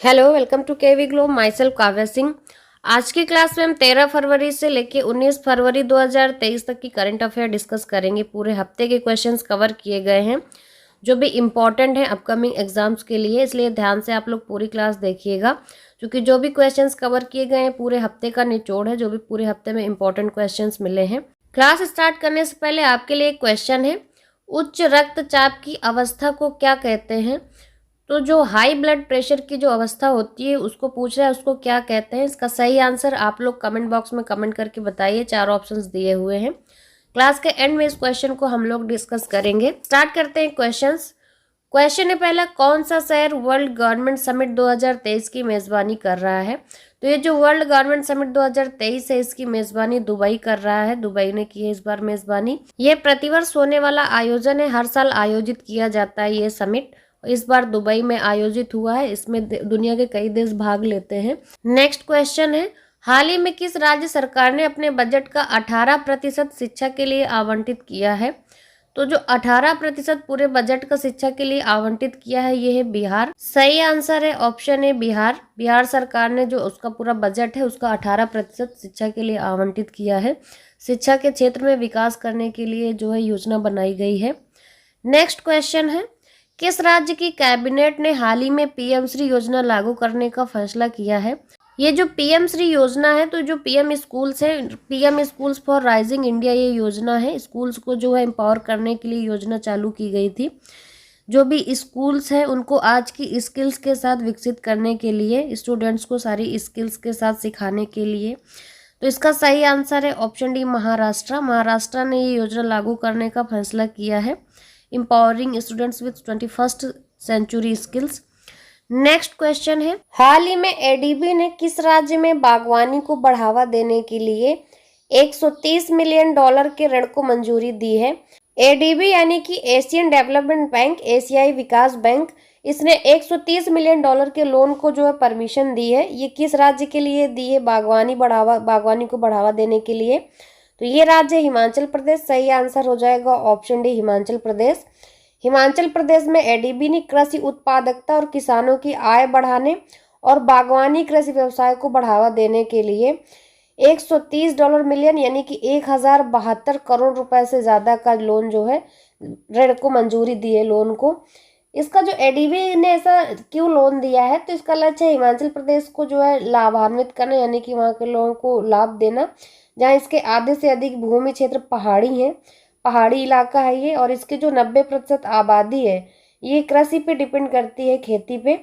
Hello, welcome to KV glow. Myself Kavya Singh. आज की class में हम 13 फरवरी से लेकर 19 फरवरी 2023 तक की करंट अफेयर डिस्कस करेंगे। पूरे हफ्ते के क्वेश्चंस कवर किए गए हैं जो भी इम्पॉर्टेंट हैं अपकमिंग एग्जाम्स के लिए, इसलिए ध्यान से आप लोग पूरी क्लास देखिएगा, क्योंकि जो भी क्वेश्चंस कवर किए गए हैं पूरे हफ्ते का निचोड़ है, जो भी पूरे हफ्ते में इंपॉर्टेंट क्वेश्चंस मिले हैं। क्लास स्टार्ट करने से पहले आपके लिए एक क्वेश्चन है, उच्च रक्तचाप की अवस्था को क्या कहते हैं? तो जो हाई ब्लड प्रेशर की जो अवस्था होती है उसको पूछ रहा है, उसको क्या कहते हैं? इसका सही आंसर आप लोग कमेंट बॉक्स में कमेंट करके बताइए। 4 ऑप्शंस दिए हुए हैं। क्लास के एंड में इस क्वेश्चन को हम लोग डिस्कस करेंगे। स्टार्ट करते हैं क्वेश्चंस। क्वेश्चन है पहला, कौन सा शहर वर्ल्ड गवर्नमेंट समिट 2023 की मेजबानी कर रहा है? तो ये जो वर्ल्ड गवर्नमेंट समिट 2023 है इसकी मेजबानी दुबई कर रहा है। दुबई ने की है इस बार मेजबानी। ये प्रतिवर्ष होने वाला आयोजन है, हर साल आयोजित किया जाता है ये समिट। इस बार दुबई में आयोजित हुआ है, इसमें दुनिया के कई देश भाग लेते हैं। नेक्स्ट क्वेश्चन है, हाल ही में किस राज्य सरकार ने अपने बजट का 18% शिक्षा के लिए आवंटित किया है? तो जो 18% पूरे बजट का शिक्षा के लिए आवंटित किया है ये है बिहार। सही आंसर है ऑप्शन ए बिहार। बिहार सरकार ने जो उसका पूरा बजट है उसका 18% शिक्षा के लिए आवंटित किया है। शिक्षा के क्षेत्र में विकास करने के लिए जो है योजना बनाई गई है। नेक्स्ट क्वेश्चन है, किस राज्य की कैबिनेट ने हाल ही में पीएम श्री योजना लागू करने का फैसला किया है? ये जो पीएम श्री योजना है, तो जो पीएम स्कूल्स है, PM schools for rising India ये योजना है। स्कूल्स को जो है एम्पावर करने के लिए योजना चालू की गई थी। जो भी स्कूल्स हैं उनको आज की स्किल्स के साथ विकसित करने के लिए, स्टूडेंट्स को सारी स्किल्स के साथ सिखाने के लिए। तो इसका सही आंसर है ऑप्शन डी महाराष्ट्र। महाराष्ट्र ने ये योजना लागू करने का फैसला किया है, empowering students with 21st century skills. Next question है, हाल ही में एडीबी ने किस राज्य में बागवानी को बढ़ावा देने के लिए 130 मिलियन डॉलर के ऋण को मंजूरी दी है? एडीबी यानी कि एशियन डेवलपमेंट बैंक, एशियाई विकास बैंक, इसने 130 मिलियन डॉलर के लोन को जो है परमिशन दी है। ये किस राज्य के लिए दी है? बागवानी को बढ़ावा देने के लिए। तो ये राज्य हिमाचल प्रदेश। सही आंसर हो जाएगा ऑप्शन डी हिमाचल प्रदेश। हिमाचल प्रदेश में एडीबी ने कृषि उत्पादकता और किसानों की आय बढ़ाने और बागवानी कृषि व्यवसाय को बढ़ावा देने के लिए 130 मिलियन यानी कि 1072 करोड़ रुपए से ज्यादा का लोन जो है ऋण को मंजूरी दी है। लोन को इसका जो एडीबी ने ऐसा क्यों लोन दिया है, तो इसका लक्ष्य है हिमाचल प्रदेश को जो है लाभान्वित करना, यानी कि वहाँ के लोगों को लाभ देना, जहाँ इसके आधे से अधिक भूमि क्षेत्र पहाड़ी है, पहाड़ी इलाका है ये, और इसके जो 90% आबादी है ये कृषि पे डिपेंड करती है, खेती पे,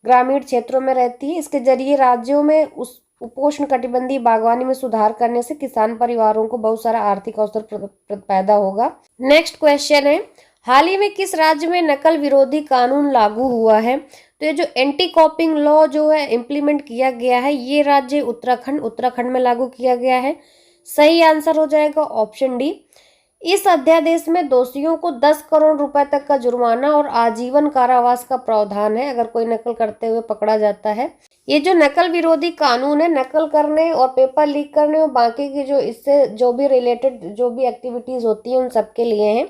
ग्रामीण क्षेत्रों में रहती है। इसके जरिए राज्यों में उस उपोष्ण कटिबंधीय बागवानी में सुधार करने से किसान परिवारों को बहुत सारा आर्थिक अवसर पैदा होगा। नेक्स्ट क्वेश्चन है, हाल ही में किस राज्य में नकल विरोधी कानून लागू हुआ है? तो ये जो एंटी कॉपिंग लॉ जो है इम्प्लीमेंट किया गया है ये राज्य उत्तराखंड में लागू किया गया है। सही आंसर हो जाएगा ऑप्शन डी। इस अध्यादेश में दोषियों को 10 करोड़ रुपए तक का जुर्माना और आजीवन कारावास का प्रावधान है अगर कोई नकल करते हुए पकड़ा जाता है। ये जो नकल विरोधी कानून है, नकल करने और पेपर लीक करने और बाकी की जो इससे जो भी रिलेटेड जो भी एक्टिविटीज होती हैं उन सबके लिए है।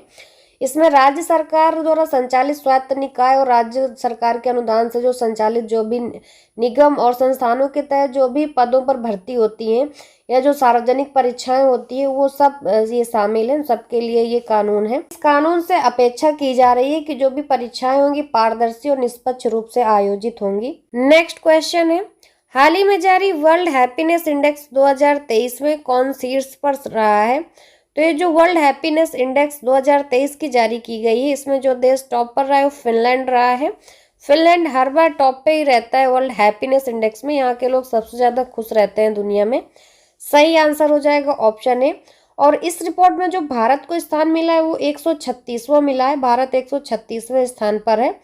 इसमें राज्य सरकार द्वारा संचालित स्वायत्त निकाय और राज्य सरकार के अनुदान से जो संचालित जो भी निगम और संस्थानों के तहत जो भी पदों पर भर्ती होती हैं या जो सार्वजनिक परीक्षाएं होती है वो सब ये शामिल है, सबके लिए ये कानून है। इस कानून से अपेक्षा की जा रही है कि जो भी परीक्षाएं होंगी पारदर्शी और निष्पक्ष रूप से आयोजित होंगी। नेक्स्ट क्वेश्चन है, हाल ही में जारी वर्ल्ड हैप्पीनेस इंडेक्स 2023 में कौन शीर्ष पर रहा है? तो ये जो वर्ल्ड हैप्पीनेस इंडेक्स 2023 की जारी की गई है इसमें जो देश टॉप पर रहा है वो फिनलैंड रहा है। फिनलैंड हर बार टॉप पे ही रहता है वर्ल्ड हैप्पीनेस इंडेक्स में। यहाँ के लोग सबसे ज्यादा खुश रहते हैं दुनिया में। सही आंसर हो जाएगा ऑप्शन ए। और इस रिपोर्ट में जो भारत को स्थान मिला है वो 136वां मिला है। भारत 136वें स्थान पर है।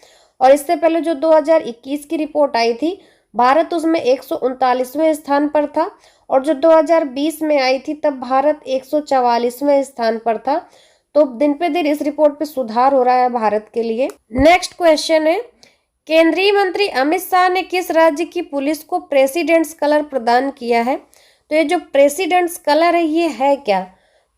और इससे पहले जो 2021 की रिपोर्ट आई थी भारत उसमें 139वें स्थान पर था, और जो 2020 में आई थी तब भारत 144वें स्थान पर था। तो दिन पे दिन इस रिपोर्ट पे सुधार हो रहा है भारत के लिए। नेक्स्ट क्वेश्चन है, केंद्रीय मंत्री अमित शाह ने किस राज्य की पुलिस को प्रेसिडेंट्स कलर प्रदान किया है? तो ये जो प्रेसिडेंट्स कलर है ये है क्या?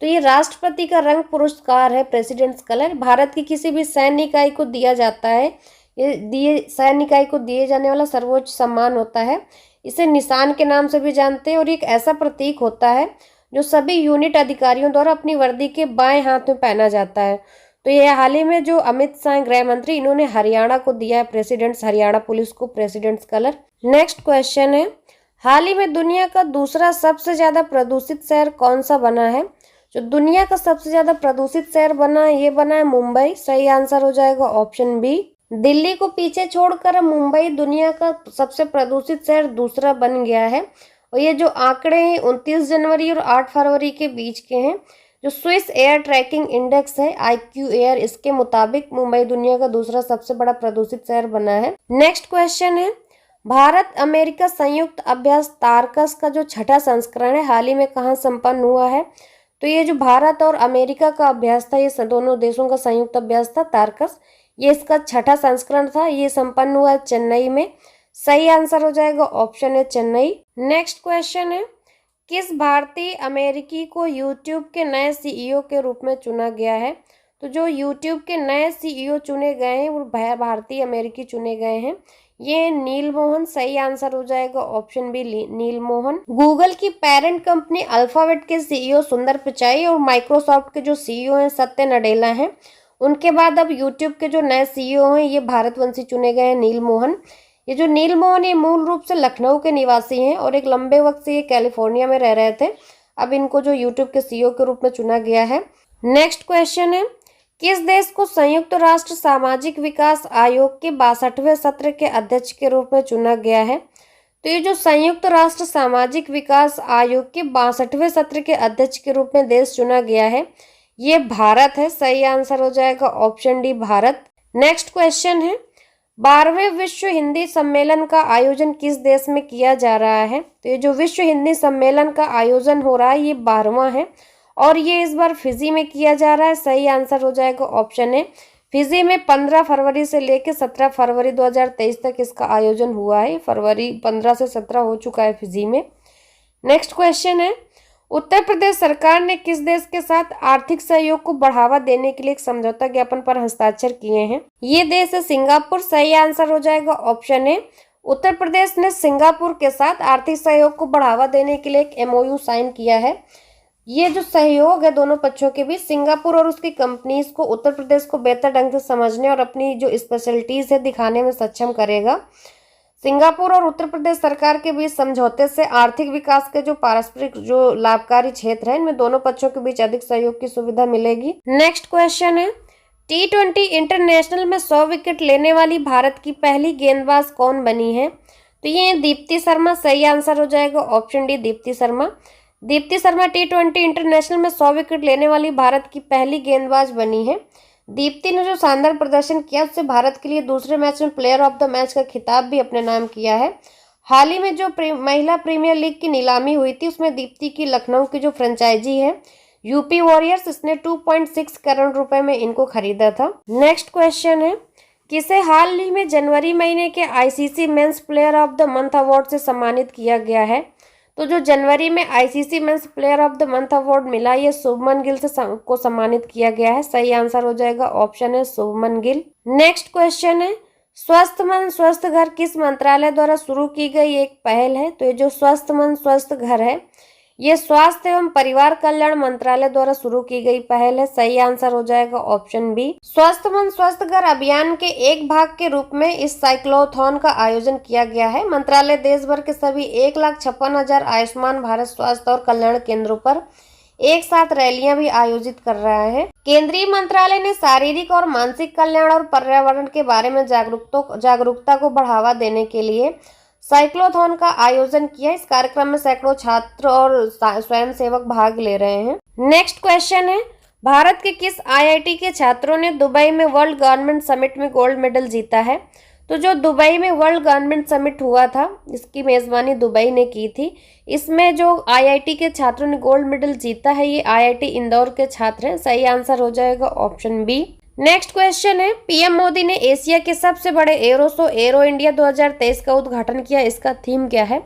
तो ये राष्ट्रपति का रंग पुरस्कार है। प्रेसिडेंट्स कलर भारत की किसी भी सैन्य इकाई को दिया जाता है ये सैन्य इकाई को दिए जाने वाला सर्वोच्च सम्मान होता है। इसे निशान के नाम से भी जानते हैं और एक ऐसा प्रतीक होता है जो सभी यूनिट अधिकारियों द्वारा अपनी वर्दी के बाएं हाथ में पहना जाता है। तो ये हाल ही में जो अमित शाह गृह मंत्री, इन्होंने हरियाणा को दिया है प्रेसिडेंट्स, हरियाणा पुलिस को प्रेसिडेंट्स कलर। नेक्स्ट क्वेश्चन है, हाल ही में दुनिया का दूसरा सबसे ज्यादा प्रदूषित शहर कौन सा बना है? जो दुनिया का सबसे ज्यादा प्रदूषित शहर बना है, ये बना है मुंबई। सही आंसर हो जाएगा ऑप्शन बी। दिल्ली को पीछे छोड़कर मुंबई दुनिया का सबसे प्रदूषित शहर दूसरा बन गया है। और ये जो आंकड़े हैं 29 जनवरी और 8 फरवरी के बीच के हैं। जो स्विस एयर ट्रैकिंग इंडेक्स है IQ एयर, इसके मुताबिक मुंबई दुनिया का दूसरा सबसे बड़ा प्रदूषित शहर बना है। नेक्स्ट क्वेश्चन है, भारत अमेरिका संयुक्त अभ्यास तारकस का जो छठा संस्करण है हाल ही में कहाँ संपन्न हुआ है? तो ये जो भारत और अमेरिका का अभ्यास था, ये दोनों देशों का संयुक्त अभ्यास था तारकस, ये इसका छठा संस्करण था। ये संपन्न हुआ चेन्नई में। सही आंसर हो जाएगा ऑप्शन है चेन्नई। नेक्स्ट क्वेश्चन है, किस भारतीय अमेरिकी को यूट्यूब के नए CEO के रूप में चुना गया है? तो जो यूट्यूब के नए CEO चुने गए हैं वो भारतीय अमेरिकी चुने गए हैं। ये नील मोहन। सही आंसर हो जाएगा option B Neil Mohan. Google की पेरेंट कंपनी अल्फाबेट के CEO सुंदर पिचाई और माइक्रोसॉफ्ट के जो CEO हैं सत्य नडेला हैं। उनके बाद अब यूट्यूब के जो नए CEO हैं ये भारतवंशी चुने गए हैं, नील मोहन। ये जो नील मोहन ये मूल रूप से लखनऊ के निवासी हैं और एक लंबे वक्त से ये कैलिफोर्निया में रह रहे थे। अब इनको जो यूट्यूब के CEO के रूप में चुना गया है। नेक्स्ट क्वेश्चन है, किस देश को संयुक्त राष्ट्र सामाजिक विकास आयोग के 62वें सत्र के अध्यक्ष के रूप में चुना गया है? तो ये जो संयुक्त राष्ट्र सामाजिक विकास आयोग के 62वें सत्र के अध्यक्ष के रूप में देश चुना गया है, ये भारत है। सही आंसर हो जाएगा option D Bharat. Next question है, 12वें विश्व हिंदी सम्मेलन का आयोजन किस देश में किया जा रहा है? तो ये जो विश्व हिंदी सम्मेलन का आयोजन हो रहा है ये 12वां है और ये इस बार फिजी में किया जा रहा है। सही आंसर हो जाएगा ऑप्शन है फिजी में। 15 फरवरी से लेकर 17 फरवरी 2023 तक इसका आयोजन हुआ है। फरवरी 15 से 17 हो चुका है फिजी में। नेक्स्ट क्वेश्चन है, उत्तर प्रदेश सरकार ने किस देश के साथ आर्थिक सहयोग को बढ़ावा देने के लिए एक समझौता ज्ञापन पर हस्ताक्षर किए हैं? ये देश है सिंगापुर। सही आंसर हो जाएगा ऑप्शन ए। उत्तर प्रदेश ने सिंगापुर के साथ आर्थिक सहयोग को बढ़ावा देने के लिए एक MOU साइन किया है। ये जो सहयोग है दोनों पक्षों के बीच, सिंगापुर और उसकी कंपनीज को उत्तर प्रदेश को बेहतर ढंग से समझने और अपनी जो स्पेशलिटीज है दिखाने में सक्षम करेगा। सिंगापुर और उत्तर प्रदेश सरकार के बीच समझौते से आर्थिक विकास के जो पारस्परिक जो लाभकारी क्षेत्र है इनमें दोनों पक्षों के बीच अधिक सहयोग की सुविधा मिलेगी। नेक्स्ट क्वेश्चन है, T20 इंटरनेशनल में 100 विकेट लेने वाली भारत की पहली गेंदबाज कौन बनी है? तो ये दीप्ति शर्मा। सही आंसर हो जाएगा option D Deepti Sharma. Deepti Sharma T20 international में 100 विकेट लेने वाली भारत की पहली गेंदबाज बनी है। दीप्ति ने जो शानदार प्रदर्शन किया उससे भारत के लिए दूसरे मैच में प्लेयर ऑफ द मैच का खिताब भी अपने नाम किया है। हाल ही में जो महिला प्रीमियर लीग की नीलामी हुई थी उसमें दीप्ति की लखनऊ की जो फ्रेंचाइजी है यूपी वॉरियर्स, इसने 2.6 करोड़ रुपए में इनको खरीदा था। नेक्स्ट क्वेश्चन है, किसे हाल ही में जनवरी महीने के ICC men's player of the month award से सम्मानित किया गया है? तो जो जनवरी में ICC men's player of the month award मिला ये शुभमन गिल से को सम्मानित किया गया है। सही आंसर हो जाएगा ऑप्शन है शुभमन गिल। नेक्स्ट क्वेश्चन है, स्वस्थ मन स्वस्थ घर किस मंत्रालय द्वारा शुरू की गई एक पहल है? तो ये जो स्वस्थ मन स्वस्थ घर है ये स्वास्थ्य एवं परिवार कल्याण मंत्रालय द्वारा शुरू की गई पहल है। सही आंसर हो जाएगा ऑप्शन बी। स्वस्थ मन स्वस्थ घर अभियान के एक भाग के रूप में इस साइक्लोथॉन का आयोजन किया गया है। मंत्रालय देश भर के सभी 1,56,000 आयुष्मान भारत स्वास्थ्य और कल्याण केंद्रों पर एक साथ रैलियां भी आयोजित कर रहा है। केंद्रीय मंत्रालय ने शारीरिक और मानसिक कल्याण और पर्यावरण के बारे में जागरूकता को बढ़ावा देने के लिए साइक्लोथॉन का आयोजन किया। इस कार्यक्रम में सैकड़ों छात्र और स्वयंसेवक भाग ले रहे हैं। नेक्स्ट क्वेश्चन है, भारत के किस IIT के छात्रों ने दुबई में वर्ल्ड गवर्नमेंट समिट में गोल्ड मेडल जीता है? तो जो दुबई में वर्ल्ड गवर्नमेंट समिट हुआ था इसकी मेजबानी दुबई ने की थी। इसमें जो IIT के छात्रों ने गोल्ड मेडल जीता है ये IIT इंदौर के छात्र हैं। सही आंसर हो जाएगा ऑप्शन बी। नेक्स्ट क्वेश्चन है, PM मोदी ने एशिया के सबसे बड़े एरो शो एरो इंडिया 2023 का उद्घाटन किया, इसका थीम क्या है?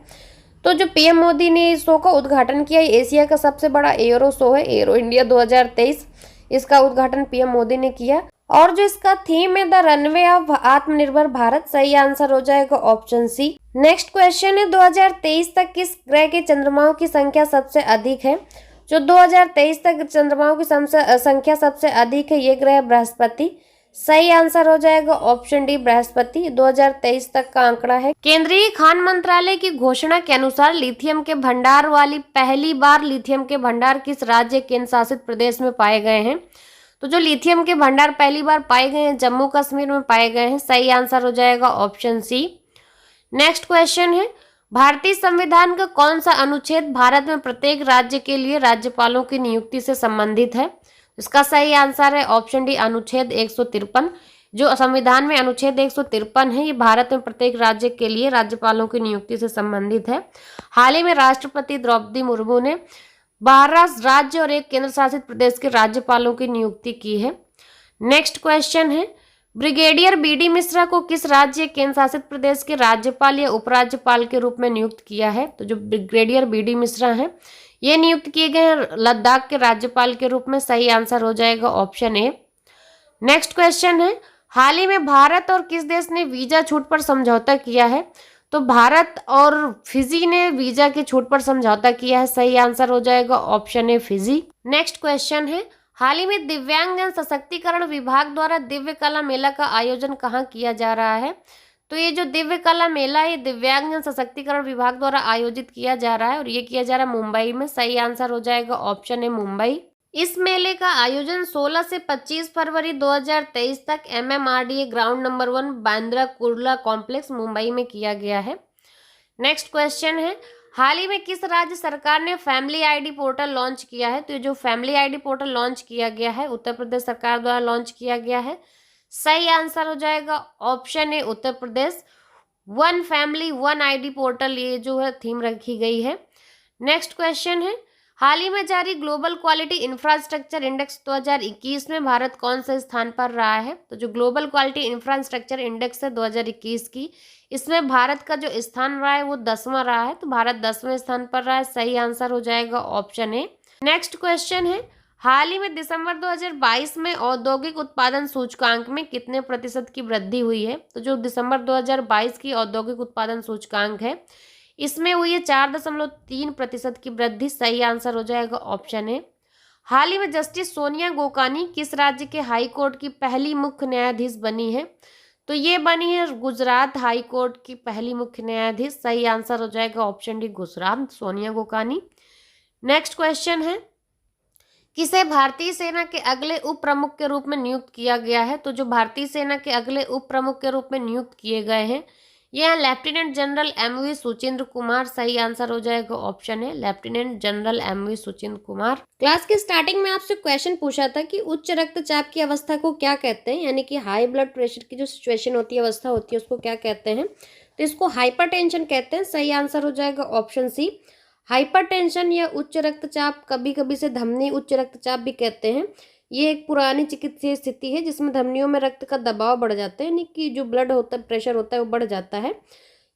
तो जो PM मोदी ने इस शो का उद्घाटन किया एशिया का सबसे बड़ा एरो शो है एरो इंडिया 2023, इसका उद्घाटन PM मोदी ने किया। और जो इसका थीम है द रनवे ऑफ आत्मनिर्भर भारत, सही आंसर हो जाएगा ऑप्शन सी। नेक्स्ट क्वेश्चन है 2023 तक किस ग्रह के चंद्रमाओं की संख्या सबसे अधिक है? जो 2023 तक चंद्रमाओं की संख्या सबसे अधिक है ये ग्रह बृहस्पति, सही आंसर हो जाएगा ऑप्शन डी बृहस्पति। 2023 तक का आंकड़ा है। केंद्रीय खान मंत्रालय की घोषणा के अनुसार लिथियम के भंडार वाली पहली बार लिथियम के भंडार किस राज्य केंद्र शासित प्रदेश में पाए गए हैं? तो जो लिथियम के भंडार पहली बार पाए गए हैं जम्मू कश्मीर में पाए गए हैं, सही आंसर हो जाएगा ऑप्शन सी। नेक्स्ट क्वेश्चन है भारतीय संविधान का कौन सा अनुच्छेद भारत में प्रत्येक राज्य के लिए राज्यपालों की नियुक्ति से संबंधित है? इसका सही आंसर है ऑप्शन डी अनुच्छेद 153। जो संविधान में अनुच्छेद 153 है ये भारत में प्रत्येक राज्य के लिए राज्यपालों की नियुक्ति से संबंधित है। हाल ही में राष्ट्रपति द्रौपदी मुर्मू ने 12 राज्य और 1 केंद्र शासित प्रदेश के राज्यपालों की नियुक्ति की है। नेक्स्ट क्वेश्चन है ब्रिगेडियर बी.डी. मिश्रा को किस राज्य केंद्र शासित प्रदेश के राज्यपाल या उपराज्यपाल के रूप में नियुक्त किया है? तो जो ब्रिगेडियर बी.डी. मिश्रा हैं ये नियुक्त किए गए हैं लद्दाख के राज्यपाल के रूप में, सही आंसर हो जाएगा ऑप्शन ए। नेक्स्ट क्वेश्चन है हाल ही में भारत और किस देश ने वीजा छूट पर समझौता किया है? तो भारत और फिजी ने वीजा की छूट पर समझौता किया है, सही आंसर हो जाएगा option A Fiji. Next question है हाल ही में दिव्यांगजन सशक्तिकरण विभाग द्वारा दिव्य कला मेला का आयोजन कहाँ किया जा रहा है? तो ये जो दिव्य कला मेला है दिव्यांगजन सशक्तिकरण विभाग द्वारा आयोजित किया जा रहा है और ये किया जा रहा है मुंबई में, सही आंसर हो जाएगा ऑप्शन है मुंबई। इस मेले का आयोजन 16 से 25 फरवरी 2023 तक MMRDA ground number 1 Bandra Kurla complex Mumbai में किया गया है। नेक्स्ट क्वेश्चन है हाल ही में किस राज्य सरकार ने फैमिली आईडी पोर्टल लॉन्च किया है? तो ये जो फैमिली आईडी पोर्टल लॉन्च किया गया है उत्तर प्रदेश सरकार द्वारा लॉन्च किया गया है, सही आंसर हो जाएगा option A Uttar Pradesh. 1 family 1 ID portal ये जो है थीम रखी गई है। नेक्स्ट क्वेश्चन है हाल ही में जारी ग्लोबल क्वालिटी इंफ्रास्ट्रक्चर इंडेक्स 2021 में भारत कौन से स्थान पर रहा है? तो जो ग्लोबल क्वालिटी इंफ्रास्ट्रक्चर इंडेक्स है 2021 की, इसमें भारत का जो स्थान रहा है वो 10वां रहा है, तो भारत 10वें स्थान पर रहा है, सही आंसर हो जाएगा ऑप्शन ए। नेक्स्ट क्वेश्चन है हाल ही में दिसंबर 2022 में औद्योगिक उत्पादन सूचकांक में कितने प्रतिशत की वृद्धि हुई है? तो जो दिसंबर 2022 की औद्योगिक उत्पादन सूचकांक है इसमें हुई है 4.3% की वृद्धि, सही आंसर हो जाएगा ऑप्शन ए। हाल ही में जस्टिस सोनिया गोकानी किस राज्य के हाई कोर्ट की पहली मुख्य न्यायाधीश बनी है? तो ये बनी है गुजरात हाई कोर्ट की पहली मुख्य न्यायाधीश, सही आंसर हो जाएगा option D Gujarat Sonia Gokani. Next question है किसे भारतीय सेना के अगले उप प्रमुख के रूप में नियुक्त किया गया है? तो जो भारतीय सेना के अगले उप प्रमुख के रूप में नियुक्त किए गए हैं यह है lieutenant general MV Suchindra Kumar, सही आंसर हो जाएगा ऑप्शन है lieutenant general MV Suchindra Kumar. Class के स्टार्टिंग में आपसे क्वेश्चन पूछा था कि उच्च रक्तचाप की अवस्था को क्या कहते हैं, यानी कि हाई ब्लड प्रेशर की जो सिचुएशन होती है अवस्था होती है उसको क्या कहते हैं? तो इसको हाइपरटेंशन कहते हैं, सही आंसर हो जाएगा ऑप्शन सी। हाइपरटेंशन या उच्च रक्तचाप, कभी कभी से धमनी उच्च रक्तचाप भी कहते हैं, ये एक पुरानी चिकित्सीय स्थिति है जिसमें धमनियों में रक्त का दबाव बढ़ जाता है, यानी कि जो ब्लड होता है प्रेशर होता है वो बढ़ जाता है।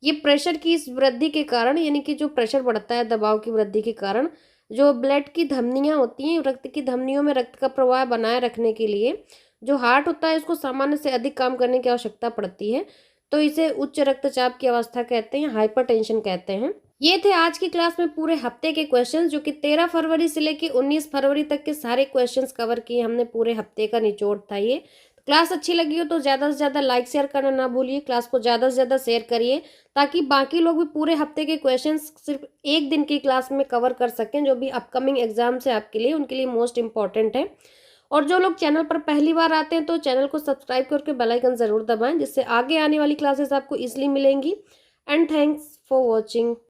ये प्रेशर की इस वृद्धि के कारण, यानी कि जो प्रेशर बढ़ता है दबाव की वृद्धि के कारण, जो ब्लड की धमनियाँ होती हैं रक्त की धमनियों में रक्त का प्रवाह बनाए रखने के लिए जो हार्ट होता है उसको सामान्य से अधिक काम करने की आवश्यकता पड़ती है, तो इसे उच्च रक्तचाप की अवस्था कहते हैं, हाइपरटेंशन कहते हैं। ये थे आज की क्लास में पूरे हफ्ते के क्वेश्चंस जो कि 13 फरवरी से लेकर 19 फरवरी तक के सारे क्वेश्चंस कवर किए हमने, पूरे हफ्ते का निचोड़ था ये। तो क्लास अच्छी लगी हो तो ज़्यादा से ज़्यादा लाइक शेयर करना ना भूलिए, क्लास को ज़्यादा से ज़्यादा शेयर करिए ताकि बाकी लोग भी पूरे हफ्ते के क्वेश्चंस सिर्फ एक दिन की क्लास में कवर कर सकें, जो भी अपकमिंग एग्जाम्स है आपके लिए उनके लिए मोस्ट इंपॉर्टेंट है। और जो लोग चैनल पर पहली बार आते हैं तो चैनल को सब्सक्राइब करके बेल आइकन ज़रूर दबाएं जिससे आगे आने वाली क्लासेस आपको ईजिली मिलेंगी। And thanks for watching.